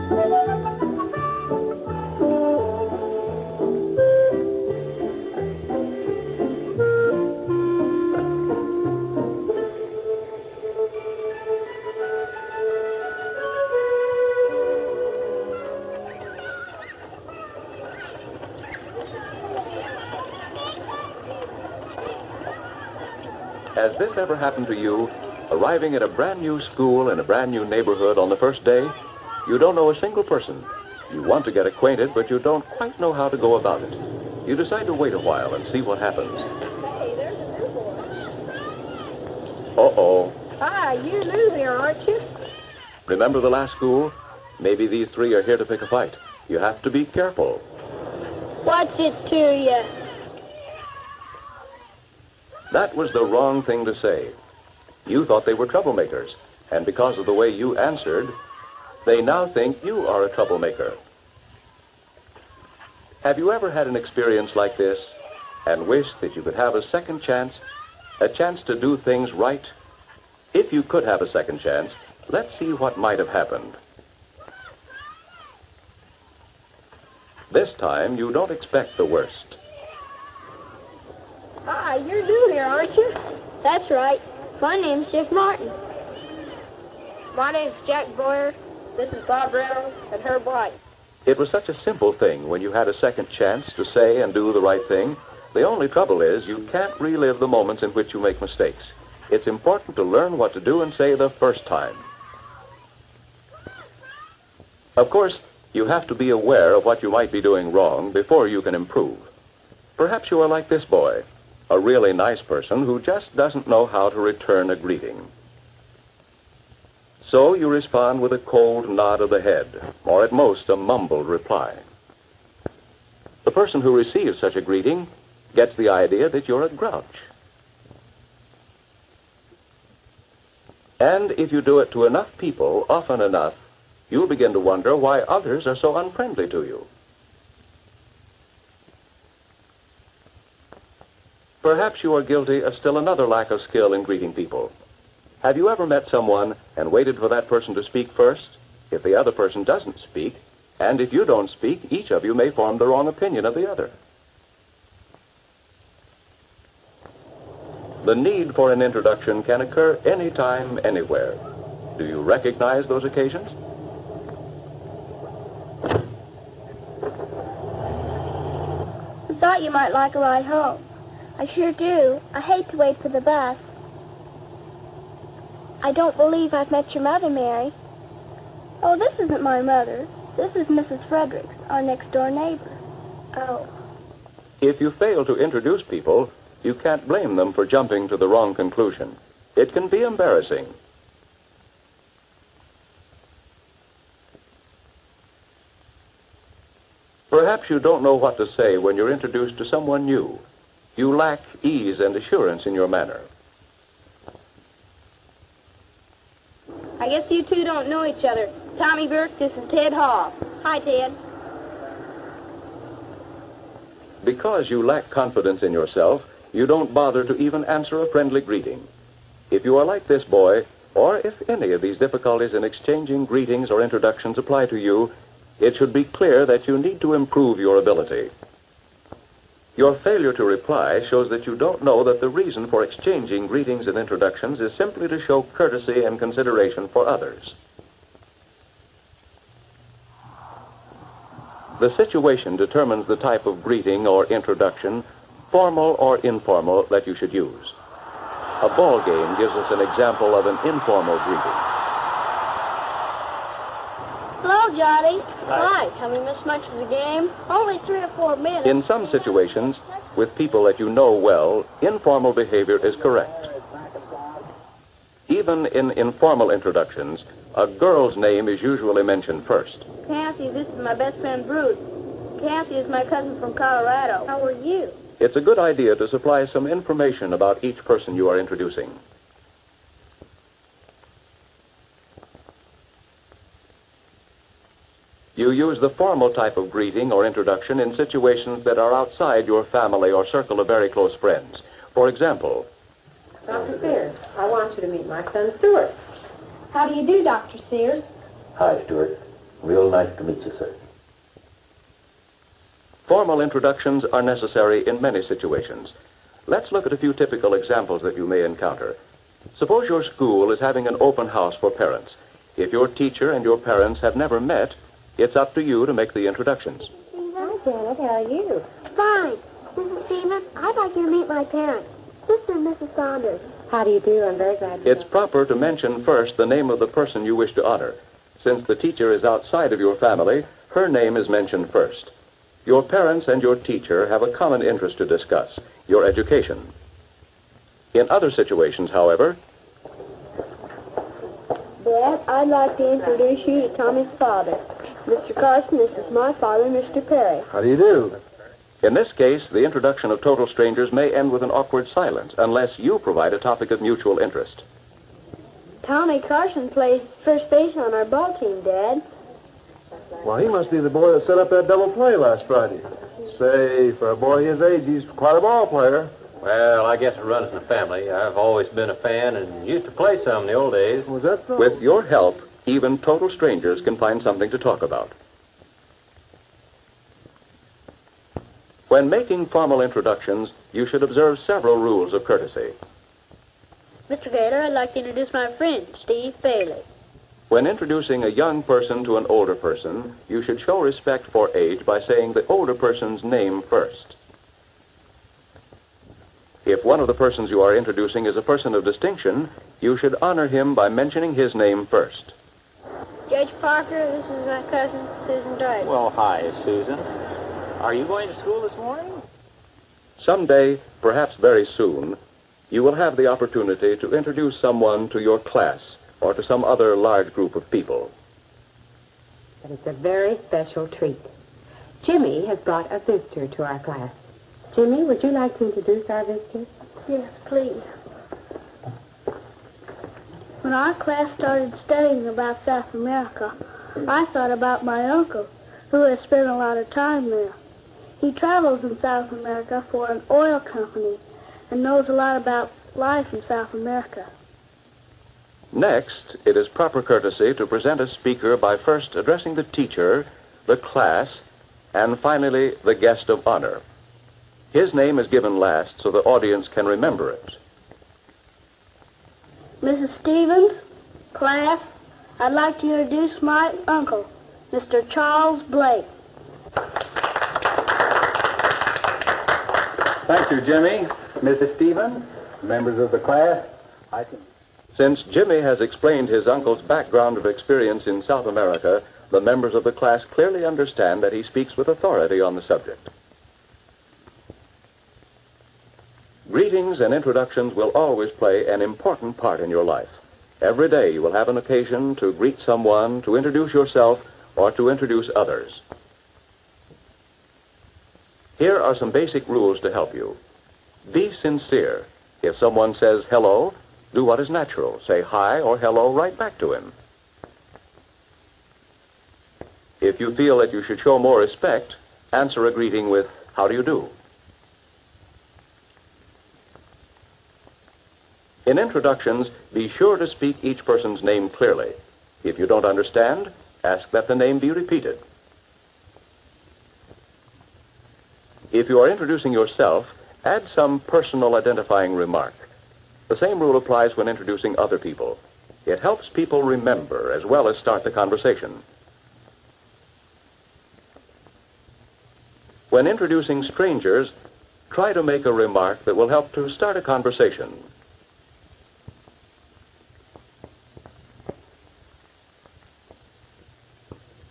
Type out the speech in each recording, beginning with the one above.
Has this ever happened to you? Arriving at a brand new school in a brand new neighborhood on the first day, you don't know a single person. You want to get acquainted, but you don't quite know how to go about it. You decide to wait a while and see what happens. Hey, there's a new boy. Uh-oh. Hi, you're new here, aren't you? Remember the last school? Maybe these three are here to pick a fight. You have to be careful. What's it to you? That was the wrong thing to say. You thought they were troublemakers, and because of the way you answered, they now think you are a troublemaker. Have you ever had an experience like this and wished that you could have a second chance, a chance to do things right? If you could have a second chance, let's see what might have happened. This time, you don't expect the worst. Hi, you're new here, aren't you? That's right. My name's Jeff Martin. My name's Jack Boyer. This is Bob Reynolds and Herb White. It was such a simple thing when you had a second chance to say and do the right thing. The only trouble is you can't relive the moments in which you make mistakes. It's important to learn what to do and say the first time. Of course, you have to be aware of what you might be doing wrong before you can improve. Perhaps you are like this boy, a really nice person who just doesn't know how to return a greeting. So you respond with a cold nod of the head, or at most a mumbled reply. The person who receives such a greeting gets the idea that you're a grouch. And if you do it to enough people often enough, you'll begin to wonder why others are so unfriendly to you. Perhaps you are guilty of still another lack of skill in greeting people. Have you ever met someone and waited for that person to speak first? If the other person doesn't speak, and if you don't speak, each of you may form the wrong opinion of the other. The need for an introduction can occur anytime, anywhere. Do you recognize those occasions? I thought you might like a ride home. I sure do. I hate to wait for the bus. I don't believe I've met your mother, Mary. Oh, this isn't my mother. This is Mrs. Fredericks, our next-door neighbor. Oh. If you fail to introduce people, you can't blame them for jumping to the wrong conclusion. It can be embarrassing. Perhaps you don't know what to say when you're introduced to someone new. You lack ease and assurance in your manner. I guess you two don't know each other. Tommy Burke, this is Ted Hall. Hi, Ted. Because you lack confidence in yourself, you don't bother to even answer a friendly greeting. If you are like this boy, or if any of these difficulties in exchanging greetings or introductions apply to you, it should be clear that you need to improve your ability. Your failure to reply shows that you don't know that the reason for exchanging greetings and introductions is simply to show courtesy and consideration for others. The situation determines the type of greeting or introduction, formal or informal, that you should use. A ball game gives us an example of an informal greeting. Hello, Johnny. Hi. Have we missed much of the game? Only 3 or 4 minutes. In some situations, with people that you know well, informal behavior is correct. Even in informal introductions, a girl's name is usually mentioned first. Kathy, this is my best friend, Bruce. Kathy is my cousin from Colorado. How are you? It's a good idea to supply some information about each person you are introducing. You use the formal type of greeting or introduction in situations that are outside your family or circle of very close friends. For example, Dr. Sears, I want you to meet my son, Stuart. How do you do, Dr. Sears? Hi, Stuart. Real nice to meet you, sir. Formal introductions are necessary in many situations. Let's look at a few typical examples that you may encounter. Suppose your school is having an open house for parents. If your teacher and your parents have never met, it's up to you to make the introductions. Hi, Janet. How are you? Fine. Mrs. Stevens, I'd like you to meet my parents, Sister and Mrs. Saunders. How do you do? I'm very glad to It's proper to mention first the name of the person you wish to honor. Since the teacher is outside of your family, her name is mentioned first. Your parents and your teacher have a common interest to discuss, your education. In other situations, however, Dad, I'd like to introduce you to Tommy's father. Mr. Carson, this is my father, Mr. Perry. How do you do? in this case, the introduction of total strangers may end with an awkward silence unless you provide a topic of mutual interest. Tommy Carson plays first base on our ball team, Dad. Well, he must be the boy that set up that double play last Friday. Say, for a boy his age, he's quite a ball player. Well, I guess it runs in the family. I've always been a fan and used to play some in the old days. Was that so? With your help, even total strangers can find something to talk about. When making formal introductions, you should observe several rules of courtesy. Mr. Gator, I'd like to introduce my friend, Steve Bailey. When introducing a young person to an older person, you should show respect for age by saying the older person's name first. If one of the persons you are introducing is a person of distinction, you should honor him by mentioning his name first. Judge Parker, this is my cousin, Susan Drake. Well, hi, Susan. Are you going to school this morning? Someday, perhaps very soon, you will have the opportunity to introduce someone to your class or to some other large group of people. But it's a very special treat. Jimmy has brought a visitor to our class. Jimmy, would you like to introduce our visitor? Yes, please. When our class started studying about South America, I thought about my uncle, who has spent a lot of time there. He travels in South America for an oil company and knows a lot about life in South America. Next, it is proper courtesy to present a speaker by first addressing the teacher, the class, and finally the guest of honor. His name is given last so the audience can remember it. Mrs. Stevens, class, I'd like to introduce my uncle, Mr. Charles Blake. Thank you, Jimmy. Mrs. Stevens, members of the class, Since Jimmy has explained his uncle's background of experience in South America, the members of the class clearly understand that he speaks with authority on the subject. Greetings and introductions will always play an important part in your life. Every day you will have an occasion to greet someone, to introduce yourself, or to introduce others. Here are some basic rules to help you. Be sincere. If someone says hello, do what is natural. Say hi or hello right back to him. If you feel that you should show more respect, answer a greeting with, how do you do? In introductions, be sure to speak each person's name clearly. If you don't understand, ask that the name be repeated. If you are introducing yourself, add some personal identifying remark. The same rule applies when introducing other people. It helps people remember as well as start the conversation. When introducing strangers, try to make a remark that will help to start a conversation.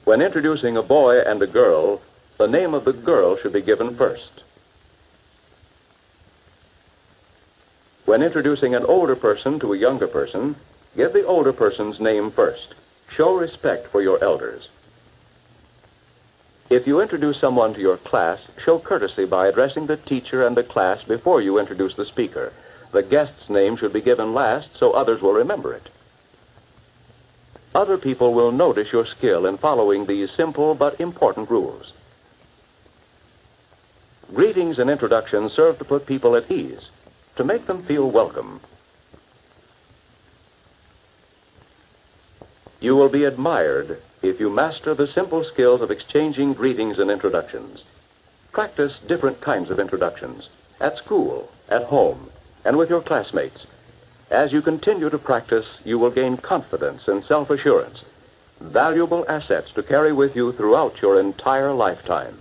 When introducing a boy and a girl, the name of the girl should be given first. When introducing an older person to a younger person, give the older person's name first. Show respect for your elders. If you introduce someone to your class, show courtesy by addressing the teacher and the class before you introduce the speaker. The guest's name should be given last so others will remember it. Other people will notice your skill in following these simple but important rules. Greetings and introductions serve to put people at ease, to make them feel welcome. You will be admired if you master the simple skills of exchanging greetings and introductions. Practice different kinds of introductions at school, at home, and with your classmates. As you continue to practice, you will gain confidence and self-assurance, valuable assets to carry with you throughout your entire lifetime.